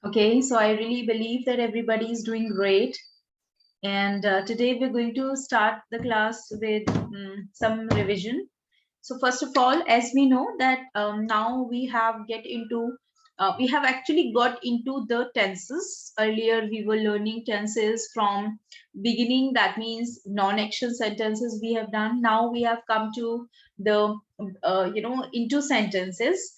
Okay, so I really believe that everybody is doing great. And today we're going to start the class with some revision. So first of all, as we know that now we have actually got into the tenses. Earlier we were learning tenses from beginning, that means non-action sentences we have done. Now we have come to the into sentences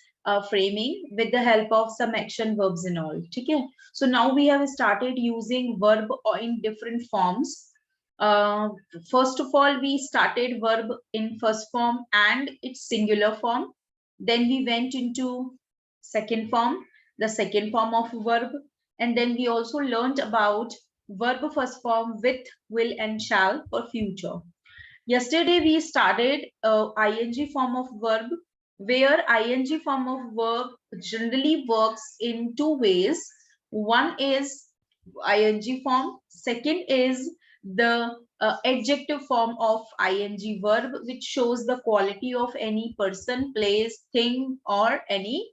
framing with the help of some action verbs and all. Okay, so now we have started using verb in different forms. uh, First of all, we started verb in first form and its singular form. Then we went into second form, the second form of verb. And then we also learned about verb first form with will and shall for future. Yesterday we started ing form of verb, where ing form of verb generally works in two ways. One is ing form, second is the adjective form of ing verb, which shows the quality of any person, place, thing, or any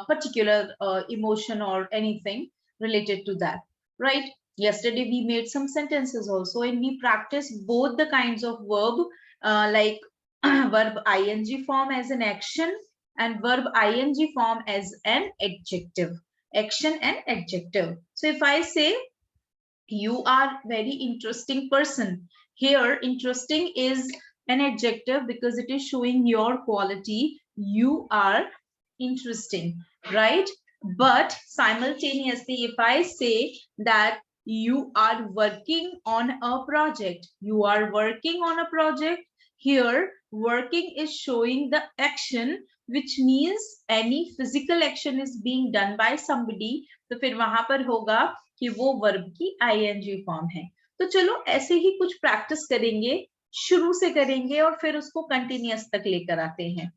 particular emotion or anything related to that, right? Yesterday we made some sentences also, and we practiced both the kinds of verb, like verb ing form as an action and verb ing form as an adjective. Action and adjective. So if I say you are very interesting person, here interesting is an adjective because it is showing your quality. You are interesting, right? But simultaneously, if I say that you are working on a project, you are working on a project, here working is showing the action, which means any physical action is being done by somebody. तो फिर वहां पर होगा कि वो verb की ing form है. तो चलो ऐसे ही कुछ प्रैक्टिस करेंगे, शुरू से करेंगे और फिर उसको कंटिन्यूअस तक लेकर आते हैं.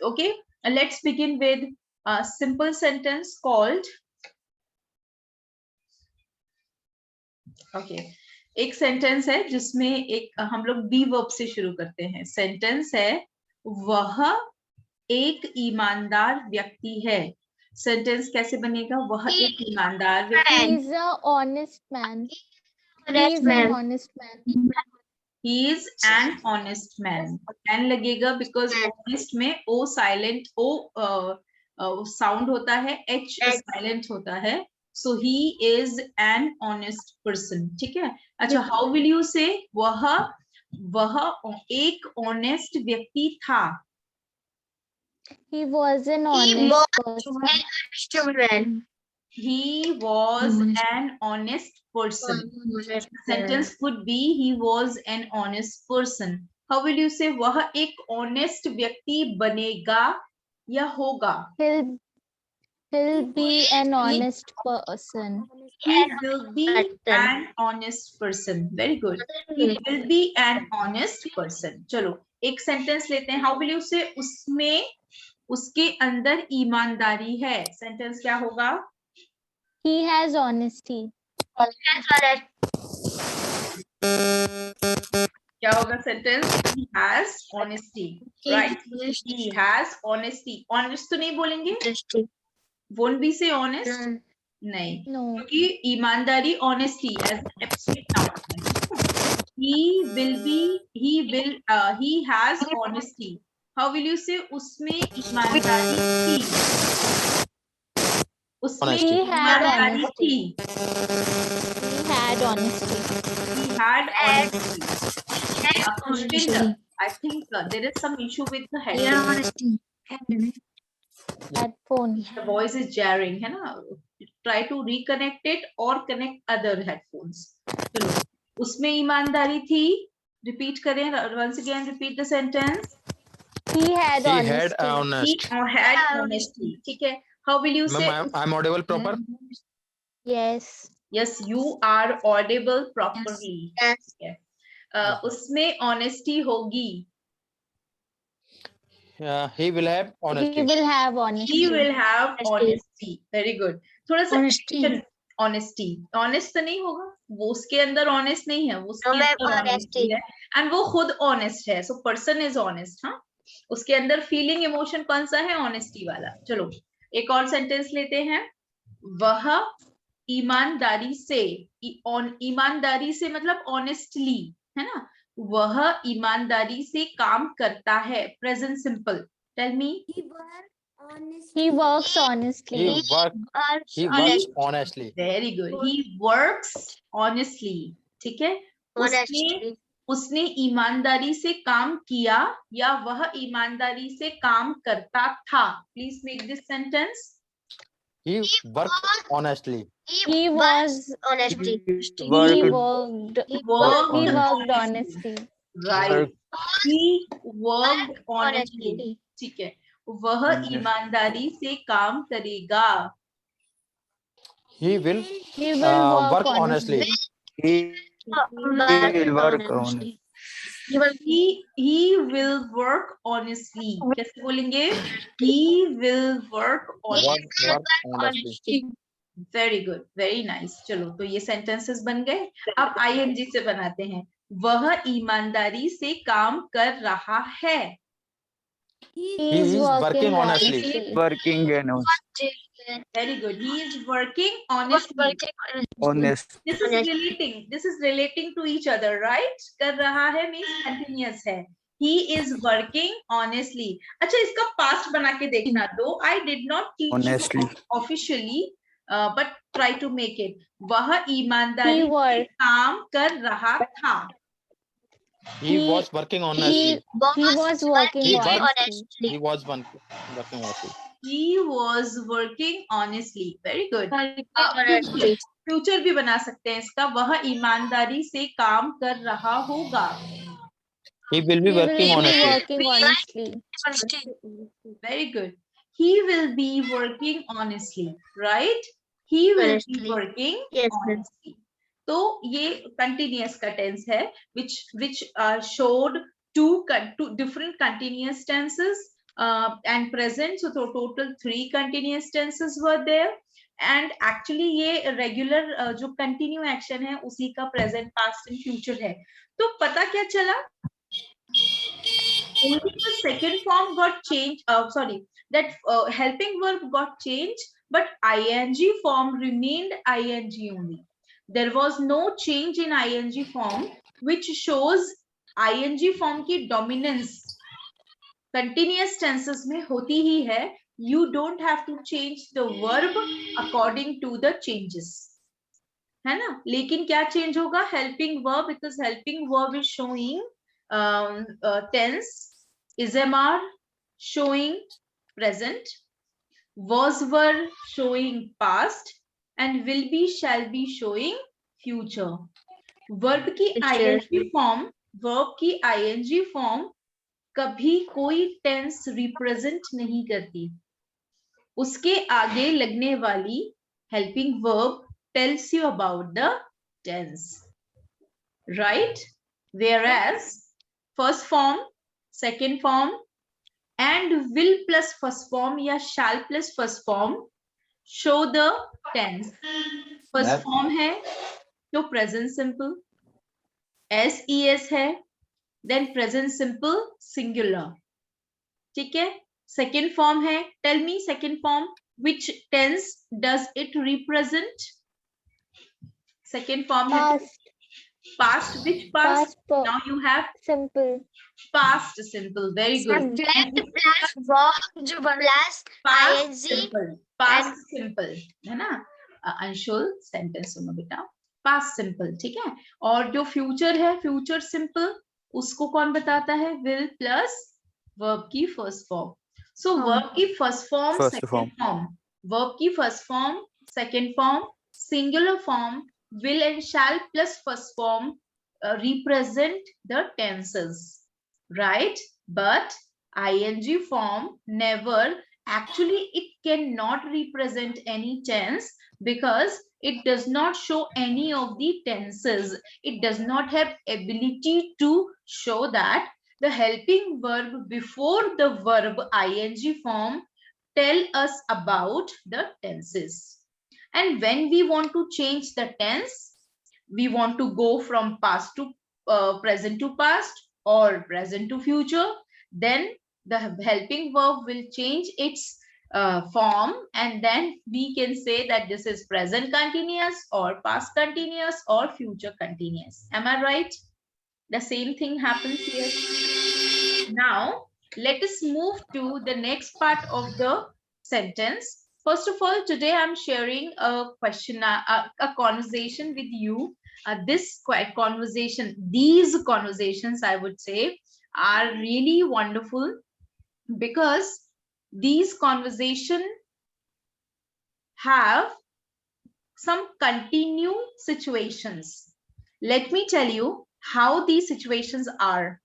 Okay, let's begin with a simple sentence called. Okay, एक सेंटेंस है जिसमें एक हम लोग बी वर्ब से शुरू करते हैं. सेंटेंस है वह एक ईमानदार व्यक्ति है. सेंटेंस कैसे बनेगा? वह एक ईमानदार व्यक्ति. He is an honest man. He is an honest man. He is an honest man. And लगेगा because honest में o silent, o sound होता है, h silent होता है. So he is an honest person. ठीक है. अच्छा, how will you say? वह एक honest व्यक्ति था. He was an honest person. He was an honest person. The sentence could be he was an honest person. How will you say? वह एक honest व्यक्ति बनेगा या होगा? He'll be an honest person. He will be an honest person. Very good. He will be an honest person. चलो एक sentence लेते हैं. How will you say? उसमें उसके अंदर ईमानदारी है. Sentence क्या होगा? He has honesty. क्या होगा sentence? He has honesty, right? He has honesty. Honest तो नहीं बोलेंगे? Won't we say honest? नहीं, क्योंकि ईमानदारी honesty as an abstract noun है. He has honesty. How will you say? उसमें ईमानदारी थी. उसमें ईमानदारी थी. He had honesty. He had honesty. Pushpinder, I think there is some issue with the headphone. Headphone. The voice is jarring, है ना? Try to reconnect it or connect other headphones. चलो, उसमें ईमानदारी थी. Repeat करें. Once again, repeat the sentence. He had honesty. He had honesty. ठीक है. How will you say? I'm audible proper. Yes. Yes, you are audible properly. Yes. Yeah. उसमें honesty होगी. He will have honesty. He will have honesty. He will have honesty. Very good. थोड़ा सा honesty. Honest तो नहीं होगा. वो उसके अंदर ऑनेस्ट नहीं है, वो उसके अंदर ऑनेस्टी है एंड वो खुद ऑनेस्ट है, सो पर्सन इज ऑनेस्ट। हाँ, उसके अंदर फीलिंग इमोशन कौन सा है? ऑनेस्टी वाला। चलो एक और सेंटेंस लेते हैं। वह ईमानदारी से, ईमानदारी से मतलब ऑनेस्टली, है ना? वह ईमानदारी से काम करता है, present simple. Tell me. He works honestly. He works honestly. Very good, he works honestly. ठीक है, उसने ईमानदारी से काम किया या वह ईमानदारी से काम करता था। Please make this sentence. He worked honestly. He was honestly. he worked honestly. Right, he worked honestly. ठीक है, वह ईमानदारी से काम करेगा। He will He will work work honestly. honestly. He will work honestly. He will work honestly. कैसे बोलेंगे? He will work honestly. Work honestly. Very good, very nice. चलो तो ये सेंटेंसेस बन गए। अब आईएनजी से बनाते हैं। वह ईमानदारी से काम कर रहा है। He is working honestly. Working honestly. Very good, he is working honestly. Honest. This is relating to each other, right? कर रहा है means continuous है। He is working honestly. अच्छा, इसका past बना के देखना। Though I did not teach Honestly. you officially, but try to make it. वह ईमानदारी से काम कर रहा था। He was working honestly. He was working He worked- honestly. He was working honestly. He was working honestly. Very good. Future भी बना सकते हैं इसका। वह ईमानदारी से काम कर रहा होगा। He will be He will working be honestly. working honestly. Very good. He will be working honestly, right? He will be Honestly. working Yes, ma'am. honestly. तो ये continuous का tense है, which showed two different continuous tenses and present. So total 3 continuous tenses were there. And actually ये regular जो continue action है उसी का present, past and future है। तो पता क्या चला? Only the second form got changed. Sorry, that helping verb got changed, but ing form remained ing only. There was no change in ing form, which shows ing form की dominance continuous tenses में होती ही है. You don't have to change the verb according to the changes, है ना? लेकिन क्या change होगा? Helping verb, because helping verb is showing tense, ismr showing present, was were showing past, and will be shall be showing future. Verb की ing form, verb की ing form कभी कोई tense represent नहीं करती। उसके आगे लगने वाली helping verb tells you about the tense, right? Whereas first form, second form and will plus first form या shall plus first form show the tense. First form है तो प्रेजेंट सिंपल, SES है, then present simple singular. ठीक है? Second form है, tell me second form, which tense does it represent? Second form है past. Which past? Now you have simple. Past simple. Very good. Past simple. Past simple है ना? Anshul sentence सुनो बेटा। Past simple, ठीक है? और जो फ्यूचर है, फ्यूचर सिंपल, उसको कौन बताता है? विल प्लस वर्ब की फर्स्ट फॉर्म। सो वर्ब की first form, second form, verb की first form, second form, singular form, will and shall plus first form represent the tenses, right? But ing form never, actually it cannot represent any tense because it does not show any of the tenses. It does not have ability to show that. The helping verb before the verb ing form tell us about the tenses. And when we want to change the tense, we want to go from past to present to past or present to future, then the helping verb will change its form, and then we can say that this is present continuous or past continuous or future continuous. Am I right? The same thing happens here. Now let us move to the next part of the sentence. First of all, today I'm sharing a question, a conversation with you. These conversations, I would say, are really wonderful, because these conversations have some continued situations. Let me tell you how these situations are.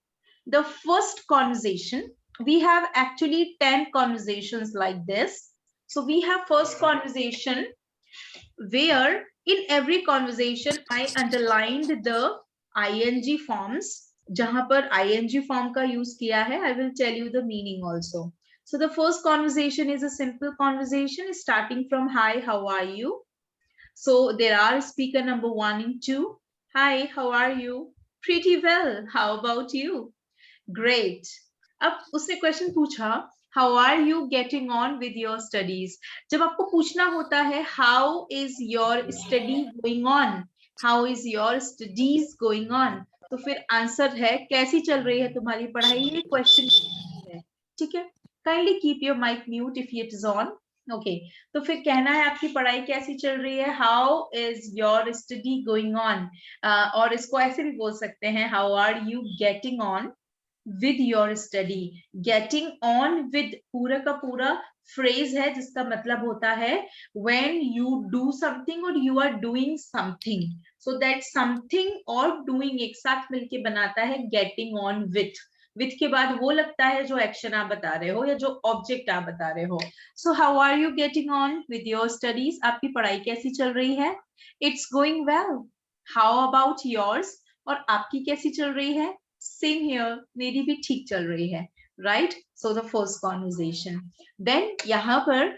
The first conversation, we have actually 10 conversations like this. So we have first conversation where in every conversation I underlined the ing forms. Jahan par ing form ka use kiya hai, I will tell you the meaning also. So the first conversation is a simple conversation starting from hi, how are you? So there are speaker number 1 and 2. Hi, how are you? Pretty well. How about you? Great. अब उसने question पूछा, how are you getting on with your studies. जब आपको पूछना होता है how is your study going on, how is your studies going on, तो फिर आंसर है कैसी चल रही है तुम्हारी पढ़ाई, ये क्वेश्चन है. ठीक है, kindly keep your mic mute if it is on. Okay, तो फिर कहना है आपकी पढ़ाई कैसी चल रही है, how is your study going on. और इसको ऐसे भी बोल सकते हैं, how are you getting on with your study. Getting on with पूरा का पूरा phrase है जिसका मतलब होता है when you do something or you are doing something. So that something और doing एक साथ मिलके बनाता है getting on with. With के बाद वो लगता है जो action आप बता रहे हो या जो object आप बता रहे हो. So how are you getting on with your studies? आपकी पढ़ाई कैसी चल रही है? It's going well. How about yours? और आपकी कैसी चल रही है? Same here, मेरी भी ठीक चल रही है. Right? So the first conversation. Then यहाँ पर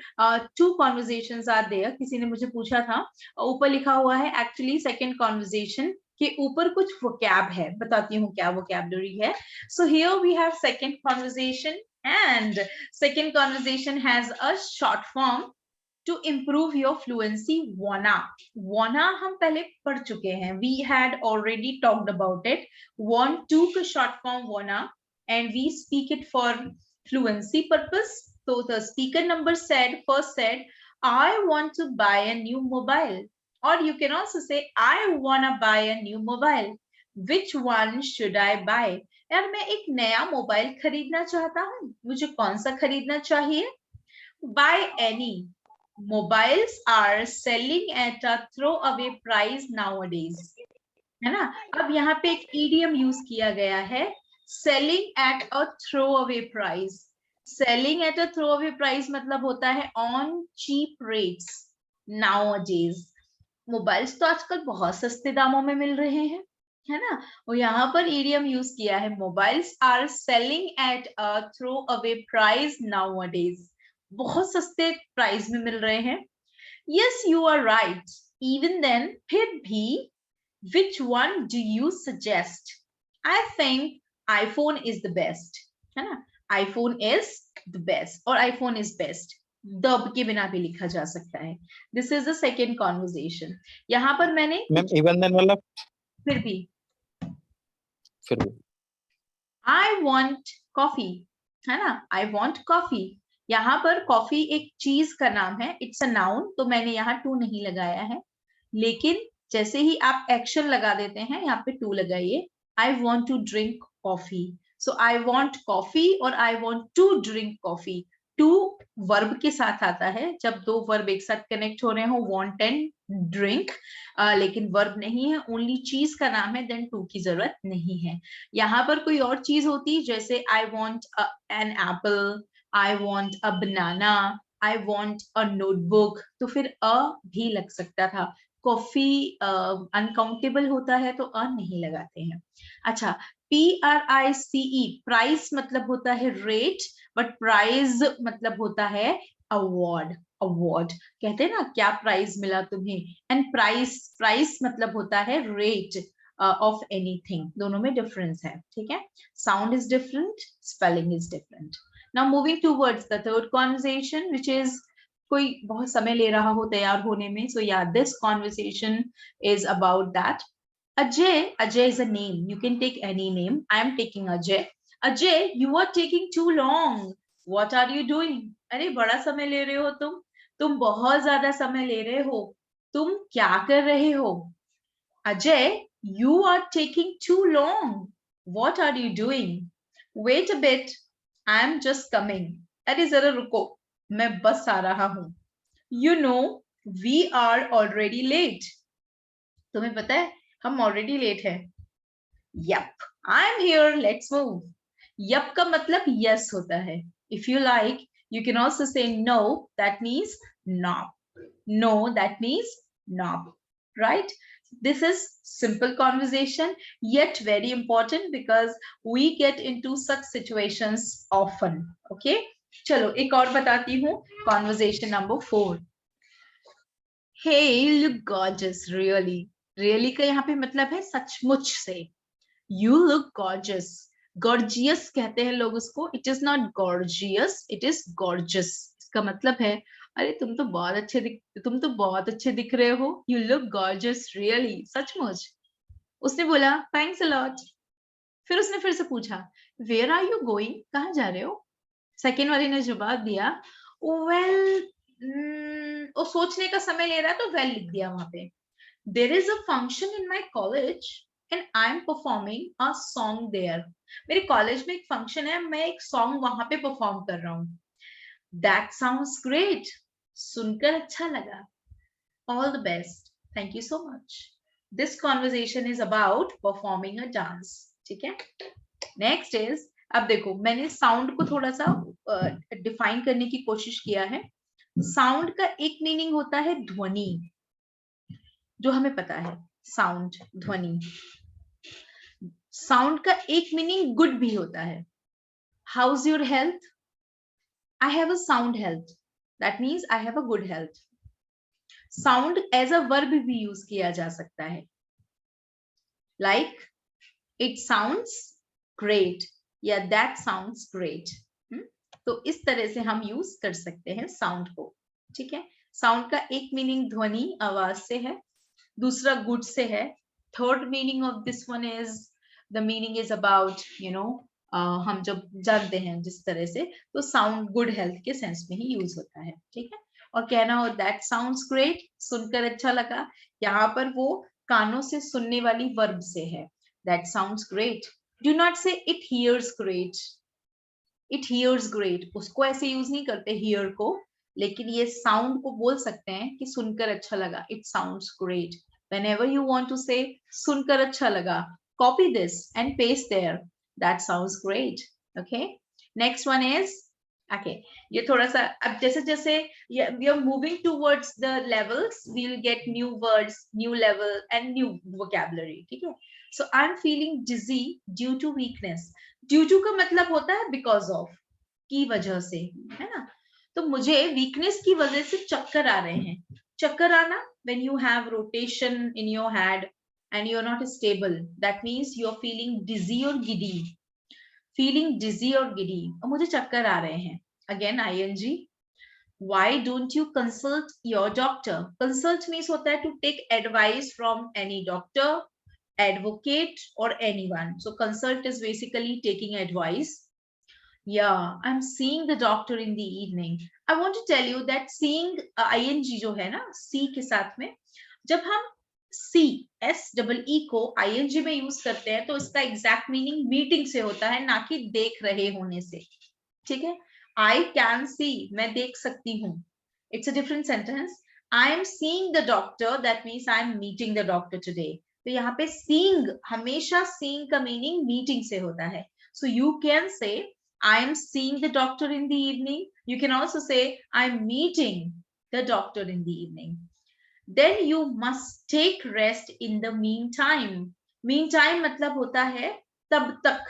2 conversations are there. किसी ने मुझे पूछा था, ऊपर लिखा हुआ है actually second conversation के ऊपर कुछ vocab है, बताती हूँ क्या vocabulary है. So here we have second conversation, and second conversation has a short form to improve your fluency. wanna हम पहले पढ़ चुके हैं, we had already talked about it. Want to का short form wanna, and we speak it for fluency purpose. So the speaker number first said I want to buy a new mobile, or you can also say I wanna buy a new mobile. Which one should I buy? यार मैं एक नया mobile खरीदना चाहता हूँ, मुझे कौन सा खरीदना चाहिए? Buy any. Mobiles are selling at a throwaway price nowadays. है ना. अब यहाँ पे एक idiom यूज किया गया है, selling at a throwaway price. Selling at a throwaway price मतलब होता है on cheap rates nowadays. Mobiles तो आजकल बहुत सस्ते दामों में मिल रहे हैं, है ना. और यहाँ पर idiom यूज किया है, mobiles are selling at a throwaway price nowadays. बहुत सस्ते प्राइस में मिल रहे हैं. Yes, you are right. Even then, फिर भी, which one do you suggest? I think iPhone is the best. है ना, iPhone is the best और iPhone is best. दब के बिना भी लिखा जा सकता है. This is the second conversation. यहाँ पर मैंने even then वाला फिर भी I want coffee, है ना, I want coffee. यहाँ पर कॉफी एक चीज का नाम है, इट्स अ नाउन, तो मैंने यहाँ टू नहीं लगाया है. लेकिन जैसे ही आप एक्शन लगा देते हैं यहाँ पे टू लगाइए. I want to drink coffee. So I want coffee और I want to drink coffee. To verb के साथ आता है, जब दो वर्ब एक साथ कनेक्ट हो रहे हो, वॉन्ट एंड ड्रिंक. लेकिन वर्ब नहीं है, ओनली चीज का नाम है, देन टू की जरूरत नहीं है. यहाँ पर कोई और चीज होती, जैसे I want an apple, I want a banana, I want a notebook, तो फिर अ भी लग सकता था. कॉफी अनकाउंटेबल होता है तो अ नहीं लगाते हैं. अच्छा, PRICE, प्राइस मतलब होता है रेट, बट प्राइस मतलब होता है अवार्ड, अवार्ड कहते हैं ना, क्या प्राइज मिला तुम्हें, एंड प्राइस, प्राइस मतलब होता है रेट ऑफ एनीथिंग, दोनों में डिफरेंस है, ठीक है. Sound is different, spelling is different. Now moving towards the third conversation which is, कोई बहुत समय ले रहा हो तैयार होने में, सो या this conversation is about that. Ajay, Ajay is a name. You can take any name. I am taking Ajay. Ajay, you are taking too long. What are you doing? अरे बड़ा समय ले रहे हो तुम बहुत ज्यादा समय ले रहे हो, तुम क्या कर रहे हो? Ajay, you are taking too long. What are you doing? Wait a bit. I am just coming. अरे जरा रुको, मैं बस आ रहा हूँ. You know, we are already late. तुम्हें पता है हम ऑलरेडी लेट है. Yup, I am here, let's move. Yup का मतलब यस होता है. If you like, you can also say no, that means not. No, that means not, right? This is simple conversation, yet very important because we get into such situations often. Okay, चलो एक और बताती हूँ. Conversation number 4. Hey, you look gorgeous, really. Really का यहाँ पे मतलब है सचमुच से. You look gorgeous. Gorgeous कहते हैं लोग उसको. It is not gorgeous, it is gorgeous. इसका मतलब है अरे तुम तो बहुत अच्छे दिख रहे हो. You look gorgeous, really. सचमुच. उसने बोला thanks a lot. फिर उसने फिर से पूछा where are you going? कहाँ जा रहे हो? सेकेंड वाली ने जवाब दिया well, वो सोचने का समय ले रहा है तो well लिख दिया वहां पे. There is a function in my college and I am performing a song there. मेरे कॉलेज में एक फंक्शन है, मैं एक सॉन्ग वहां पे परफॉर्म कर रहा हूँ. That sounds great. सुनकर अच्छा लगा. All the best. Thank you so much. This conversation is about performing a dance. ठीक है? Next is, अब देखो मैंने साउंड को थोड़ा सा डिफाइन करने की कोशिश किया है. साउंड का एक मीनिंग होता है ध्वनि, जो हमें पता है. साउंड, ध्वनि. साउंड का एक मीनिंग गुड भी होता है. How's your health? I have a sound health, that means I have a good health. Sound as a verb भी यूज किया जा सकता है. लाइक इट साउंड्स ग्रेट या दैट साउंड्स ग्रेट. तो इस तरह से हम यूज कर सकते हैं साउंड को. ठीक है? साउंड का एक मीनिंग ध्वनि, आवाज से है, दूसरा गुड से है. Third meaning of this one is, the meaning is about हम जब जानते हैं जिस तरह से, तो साउंड गुड हेल्थ के सेंस में ही यूज होता है. ठीक है? और कहना हो दैट साउंड्स ग्रेट, सुनकर अच्छा लगा, यहाँ पर वो कानों से सुनने वाली वर्ब से है. That sounds great. Do not say it hears great. It hears great, उसको ऐसे यूज नहीं करते हियर को, लेकिन ये साउंड को बोल सकते हैं कि सुनकर अच्छा लगा. It sounds great. Whenever you want to say सुनकर अच्छा लगा, copy this and paste there. That sounds great. Okay. Next one is, okay, ये थोड़ा सा अब जैसे जैसे we are moving towards the levels, we will get new words, new level and new vocabulary. ठीक है? So I'm feeling dizzy due to weakness. Due to का मतलब होता है because of, की वजह से, है ना? तो मुझे weakness की वजह से चक्कर आ रहे हैं. चक्कर आना, when you have rotation in your head and you're not stable, that means you're feeling dizzy or giddy. Feeling dizzy or giddy. और मुझे चक्कर आ रहे हैं. Again ing. Why don't you consult your doctor? Consult means होता है to take advice from any doctor, advocate or anyone. So consult is basically taking advice. Yeah, I'm seeing the doctor in the evening. I want to tell you that seeing ing जो है ना see के साथ में, जब हम see SEE को ing में यूज करते हैं तो इसका एग्जैक्ट मीनिंग मीटिंग से होता है, ना कि देख रहे होने से. ठीक है? I can see, मैं देख सकती हूँ. It's a different sentence. I am seeing the doctor, that means I am meeting the doctor today. तो यहाँ पे seeing, हमेशा seeing का मीनिंग मीटिंग से होता है. So you can say I am seeing the doctor in the evening. You can also say I'm meeting the doctor in the evening. Then you must take rest in the meantime. Meantime मतलब होता है तब तक,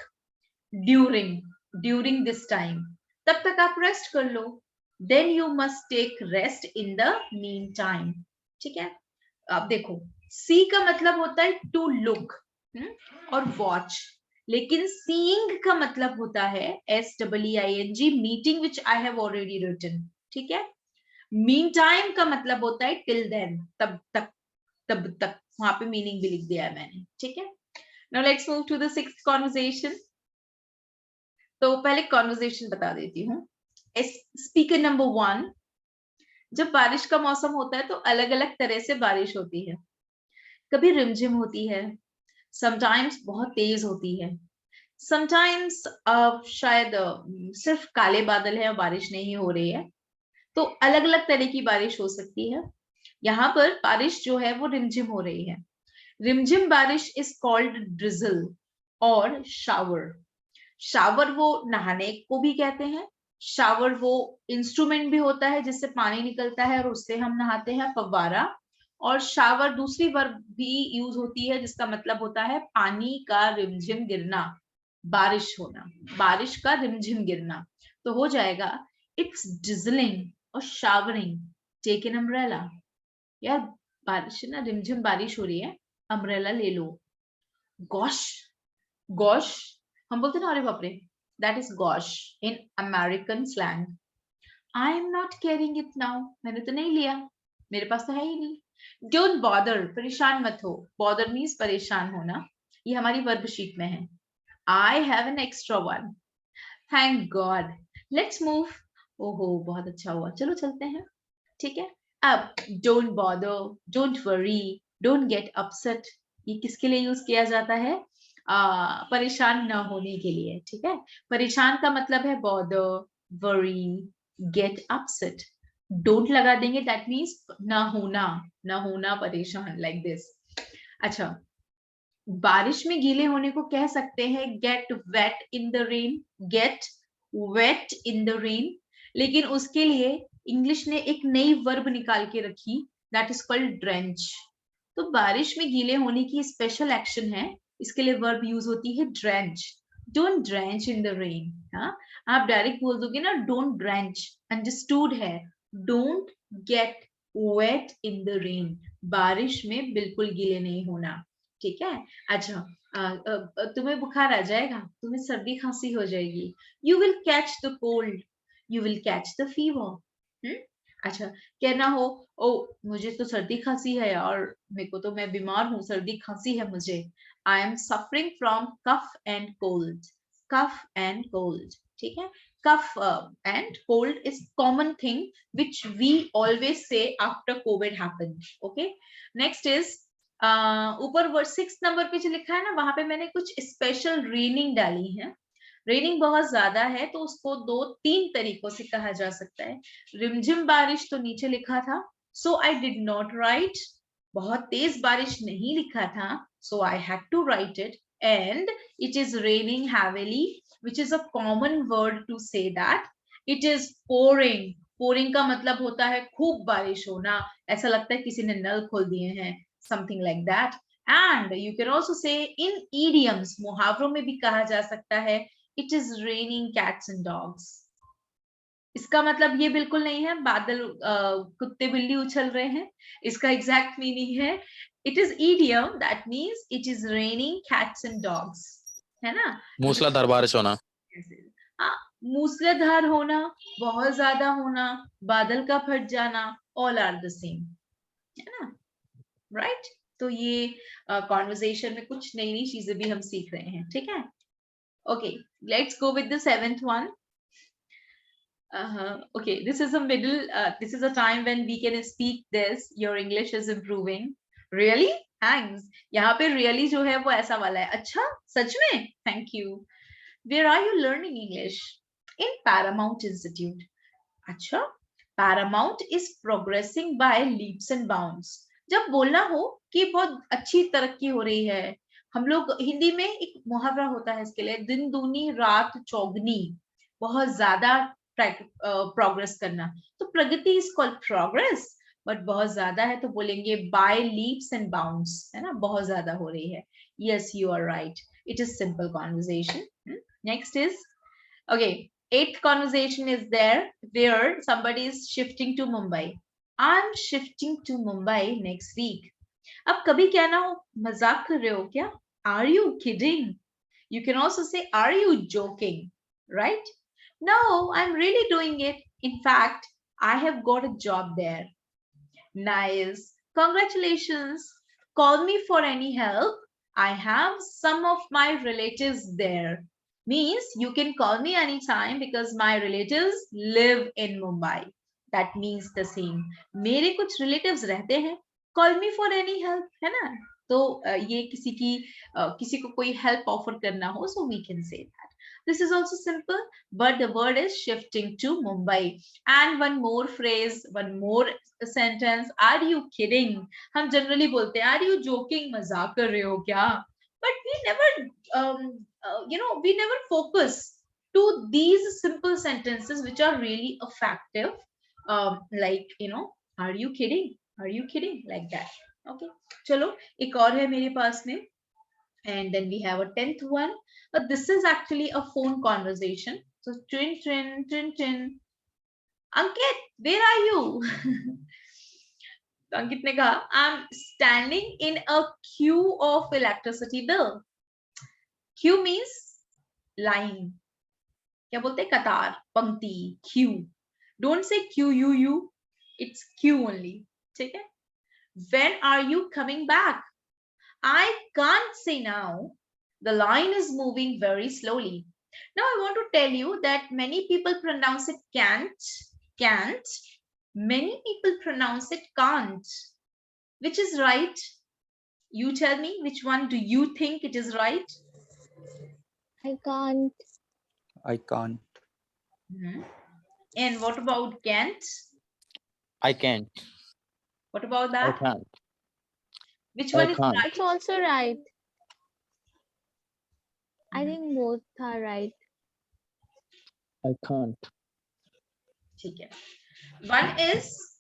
during this time. तब तक आप rest कर लो. then you must take rest in the meantime. ठीक है, अब देखो see का मतलब होता है to look और watch, लेकिन seeing का मतलब होता है SEEING, meeting which I have already written. ठीक है, meantime का मतलब होता है till then, तब तक, वहां पे मीनिंग भी लिख दिया है मैंने. ठीक है, now let's move to the sixth conversation. तो पहले कॉन्वर्जेशन बता देती हूँ. स्पीकर नंबर 1, जब बारिश का मौसम होता है तो अलग अलग तरह से बारिश होती है. कभी रिमझिम होती है, समटाइम्स बहुत तेज होती है, समटाइम्स शायद सिर्फ काले बादल है और बारिश नहीं हो रही है. तो अलग अलग तरह की बारिश हो सकती है. यहाँ पर बारिश जो है वो रिमझिम हो रही है. रिमझिम बारिश इज कॉल्ड ड्रिजल और शावर. शावर वो नहाने को भी कहते हैं, शावर वो इंस्ट्रूमेंट भी होता है जिससे पानी निकलता है और उससे हम नहाते हैं, फव्वारा. और शावर दूसरी वर्ब भी यूज होती है जिसका मतलब होता है पानी का रिमझिम गिरना, बारिश होना, बारिश का रिमझिम गिरना. तो हो जाएगा इट्स ड्रिजलिंग और शावरिंग, टेक एन अम्ब्रेला. यार बारिश ना, रिमझिम बारिश हो रही है, अम्ब्रेला ले लो. गॉश, गॉश हम बोलते ना, अरे बाप रे, that is gosh in American slang. I am not carrying it now, मैंने तो नहीं लिया, मेरे पास तो है ही नहीं. डोंट बॉदर, परेशान मत हो. बॉदर मीन्स परेशान होना, ये हमारी वर्ब शीट में है. I have an extra one, thank God. Let's move. ओहो बहुत अच्छा हुआ, चलो चलते हैं. ठीक है, अब don't bother, don't worry, don't get upset, ये किसके लिए यूज किया जाता है? परेशान न होने के लिए. ठीक है, परेशान का मतलब है bother, worry, get upset. Don't लगा देंगे, दैट मीन्स न होना, न होना परेशान, लाइक दिस. अच्छा, बारिश में गीले होने को कह सकते हैं get wet in the rain, get wet in the rain. लेकिन उसके लिए इंग्लिश ने एक नई वर्ब निकाल के रखी, दैट इज कॉल्ड ड्रेंच. तो बारिश में गीले होने की स्पेशल एक्शन है, इसके लिए वर्ब यूज होती है drench. Don't drench in the rain. हाँ, आप डायरेक्ट बोल दोगे ना डोंट ड्रेंच, अंडरस्टूड है. Don't get wet in the rain, बारिश में बिल्कुल गीले नहीं होना. ठीक है. अच्छा, तुम्हें बुखार आ जाएगा, तुम्हें सर्दी खांसी हो जाएगी, you will catch the cold, you will catch the fever. अच्छा, कहना हो ओ मुझे तो सर्दी खांसी है और मेरे को तो, मैं बीमार हूँ, सर्दी खांसी है मुझे, I am suffering from cough and cold, cough and cold. ठीक है, cough and cold is common thing which we always say after covid happened. Okay, next is ऊपर वर्ड 6 नंबर पे जो लिखा है ना, वहां पे मैंने कुछ स्पेशल रेनिंग डाली है. रेनिंग बहुत ज्यादा है तो उसको 2-3 तरीकों से कहा जा सकता है. रिमझिम बारिश तो नीचे लिखा था, so I did not write. बहुत तेज बारिश नहीं लिखा था, so I had to write it. And it is raining heavily, which is a common word to say that. It is pouring. pouring का मतलब होता है खूब बारिश होना, ऐसा लगता है किसी ने नल खोल दिए हैं, something like that. And you can also say in idioms, मुहावरों में भी कहा जा सकता है it is raining cats and dogs. इसका मतलब ये बिल्कुल नहीं है बादल कुत्ते बिल्ली उछल रहे हैं. इसका एग्जैक्ट मीनिंग है it is idiom that means it is raining cats and dogs. है ना, मूसलाधार बारिश होना. हाँ, मूसलाधार होना, बहुत ज्यादा होना, बादल का फट जाना, all are the same. है ना, राइट. तो ये कॉन्वर्सेशन में कुछ नई नई चीजें भी हम सीख रहे हैं. ठीक है. Okay, let's go with the 7th one. Okay, this is a middle, this is a time when we can speak this. Your English is improving. Really? Thanks. यहाँ पे really जो है वो ऐसा वाला है. अच्छा, सच में? Thank you. Where are you learning English? In Paramount Institute. अच्छा, Paramount is progressing by leaps and bounds. जब बोलना हो कि बहुत अच्छी तरक्की हो रही है, हम लोग हिंदी में एक मुहावरा होता है इसके लिए, दिन दूनी रात चौगनी, बहुत ज्यादा प्रोग्रेस करना. तो प्रगति इज कॉल्ड प्रोग्रेस, बट बहुत ज्यादा है तो बोलेंगे बाय लीप्स एंड बाउंड्स. है ना, बहुत ज्यादा हो रही है. Yes, you are right, it is simple conversation. Next is, okay, Eighth conversation is there where somebody is shifting to Mumbai. I'm shifting to Mumbai next week. अब कभी कहना हो मजाक कर रहे हो क्या? Are you kidding? You can also say, are you joking? Right? No, I'm really doing it. In fact, I have got a job there. Nice. Congratulations. Call me for any help. I have some of my relatives there. Means you can call me anytime because my relatives live in Mumbai. That means the same. मेरे कुछ relatives रहते हैं. Call me for any help, है ना? तो ये किसी को कोई help offer करना हो, so we can say that. This is also simple, but the word is shifting to Mumbai. And one more phrase, one more sentence. Are you kidding? हम generally बोलते हैं, are you joking? मजाक कर रहे हो क्या? But we never, we never focus to these simple sentences which are really effective. Like, are you kidding? Are you kidding? Like that. Okay. चलो एक और है मेरे पास में. And then we have a 10th one. But this is actually a phone conversation. So, twin, twin, twin, twin. Ankit, where are you? Ankit ne kaha, I'm standing in a queue of electricity bill. Queue means line. क्या बोलते हैं? कतार, पंक्ति, queue. Don't say QUU. It's queue only. ठीक है? When are you coming back? I can't say now. The line is moving very slowly. Now I want to tell you that many people pronounce it can't. Many people pronounce it can't. Which is right? You tell me, which one do you think it is right? I can't. I can't. And what about can't? I can't. What about I that? can't. Which I one is can't. right? It's also right. I think both are right. I can't. ठीक है. One is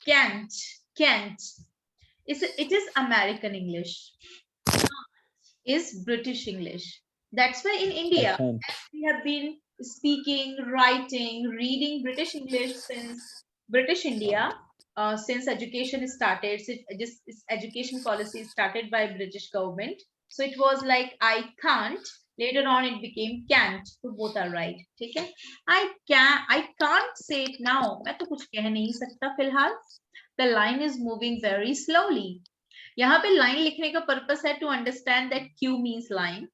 can't. It is American English. Is British English. That's why in India, I can't. we have been speaking, writing, reading British English since British India, since education started, this education policy started by British government. So it was like I can't. Later on, it became can't. So both are right. ठीक है? I can't say it now. मैं तो कुछ कह नहीं सकता फिलहाल. The line is moving very slowly. यहाँ पे line लिखने का purpose है to understand that Q means line.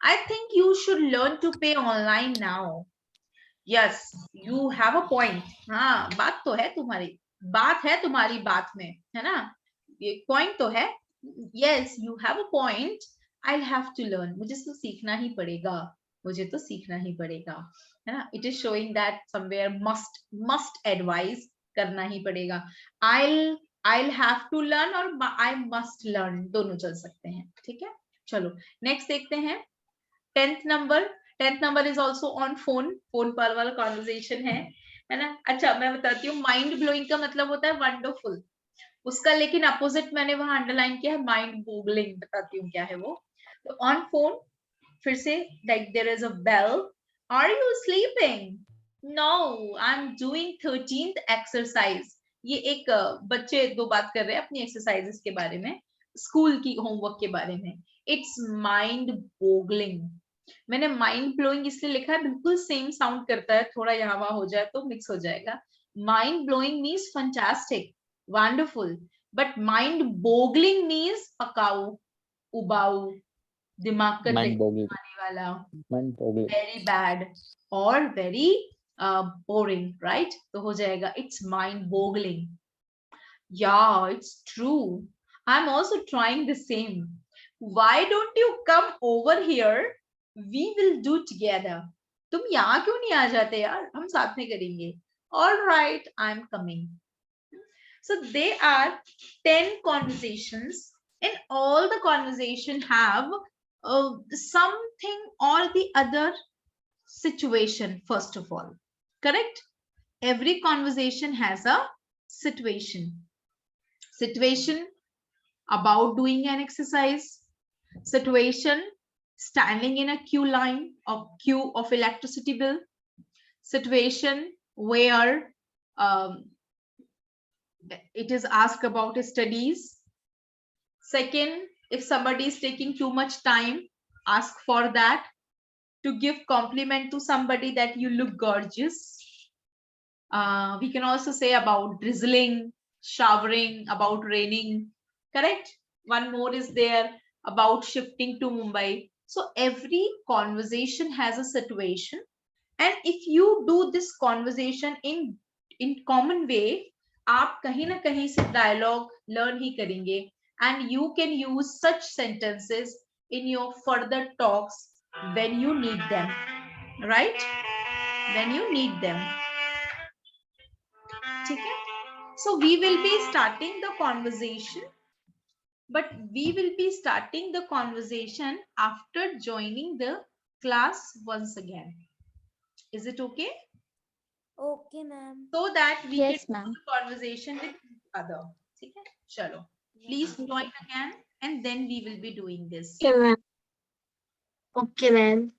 I think you should learn to pay online now. Yes, you have a point. हाँ, बात तो है तुम्हारी. बात है तुम्हारी बात में, है ना? ये point तो है. Yes, you have a point. I'll have to learn. मुझे तो सीखना ही पड़ेगा. मुझे तो सीखना ही पड़ेगा. है ना? It is showing that somewhere must advise करना ही पड़ेगा. I'll have to learn और I must learn दोनों चल सकते हैं. ठीक है? चलो next देखते हैं. 10th number is also on phone पर वाला conversation है ना? अच्छा मैं बताती हूँ. Mind blowing का मतलब होता है wonderful. उसका लेकिन opposite मैंने वहां underline किया है mind boggling. बताती हूँ क्या है वो. तो on phone फिर से like there is a bell. Are you sleeping? No, I'm doing 13th exercise. ये एक बच्चे दो बात कर रहे हैं अपनी exercises के बारे में, स्कूल की होमवर्क के बारे में. It's mind boggling. मैंने mind blowing इसलिए लिखा है, बिल्कुल सेम साउंड करता है, थोड़ा यहाँ वहां हो जाए तो मिक्स हो जाएगा. Mind blowing means fantastic, wonderful, but mind boggling means पकाऊ, उबाऊ, दिमाग का Mind-boggling. वाला, Mind-boggling. very bad or very boring, right? तो हो जाएगा it's mind boggling. Yeah, it's true. I'm also trying the same. Why don't you come over here? We will do together. तुम यहाँ क्यों नहीं आ जाते यार? हम साथ में करेंगे. All right, I'm coming. So they are 10 conversations, and all the conversation have something or the other situation. First of all, correct? Every conversation has a situation. Situation about doing an exercise. Situation standing in a queue of electricity bill. situation where it is asked about studies. Second, if somebody is taking too much time, ask for that. To give compliment to somebody that you look gorgeous. We can also say about drizzling, showering, about raining, correct? One more is there about shifting to Mumbai. So every conversation has a situation, and if you do this conversation in common way, आप कहीं ना कहीं से dialogue learn ही करेंगे, and you can use such sentences in your further talks when you need them, right? When you need them. Okay? So we will be starting the conversation, but we will be starting the conversation after joining the class once again. Is it okay? Okay, ma'am. So that we Yes, can do ma'am. the conversation with each other. Okay? Chalo. Please join again, and then we will be doing this. Okay, ma'am. Okay, ma'am.